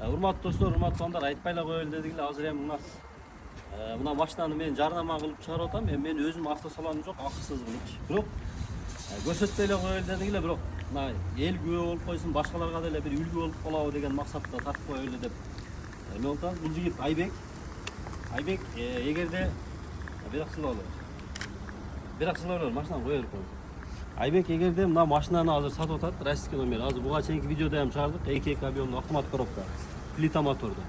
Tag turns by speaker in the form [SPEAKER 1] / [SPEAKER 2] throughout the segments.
[SPEAKER 1] Урматтуу достор, урматтуу аңдар, айтпай эле коелу дедик эле. Азыр эми мына машинаны мен жарнама кылып чыгарып атам. Эми мен өзүм автосалоным жок, акысыз кылып. Бирок көрсөтпөй эле коелу дедик эле, бирок мына эл күбө болуп койсун, башкаларга деле бир үлгү болуп калабы деген максатта тартып коелу деп эме атам. Бул жигит Айбек. Айбек эгерде бирок сылап машинаны кое берип коюң. Айбек эгерде мына машинаны азыр сатып атат, российский номер. Азыр буга чейинки видеодо ham чыгардык, 2 объемдуу автомат коробка, плита моторду.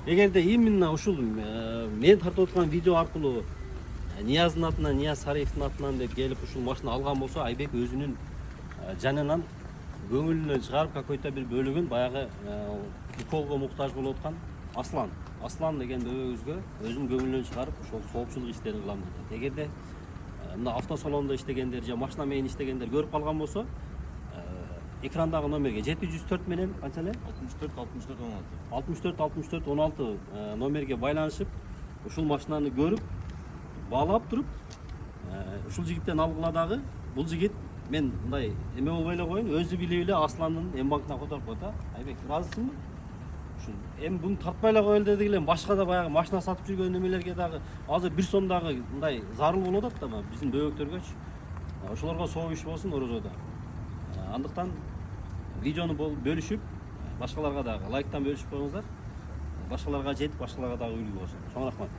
[SPEAKER 1] Эгерде именно ушул мен тартып аткан видео аркылуу Нияздын атынан, Нияз Сариевдин атынан деп келип ушул машина алган болсо, Айбек өзүнүн жанынан көңүлүнөн чыгарып какой-то бир бөлүгүн баягы уколго муктаж болуп аткан Аслан деген бөбөгүбүзгө өзүнүн көңүлүнөн чыгарып ошол соопчулук иштерин кылам деп. Эгерде мына автосалондо иштегендер же машина менен иштегендер көрүп калган болсо, экрандагы номерге 704 менен канча эле 64 16 номерге байланышып ушул машинаны көрүп баалап туруп ушул жигиттен алгыла дагы. Бул жигит мен мындай эме болбой эле коеюн, өзү билип эле Асландын М-банкына которуп коет. Айбек, ыраазысыңбы? Ушул эми буну тартпай эле коелу дедик эле, башка да баягы машина сатып жүргөн эмелерге дагы азыр 1 сом дагы мындай зарыл болуп атат да биздин бөбөктөргөчү. Ошолорго соо иш болсун орозодо. Андыктан видеону бөлүшүп, башкаларга дагы лайктан бөлүшүп коюңуздар. Башкаларга жетип, башкаларга дагы үлгү болсун. Чоң рахмат.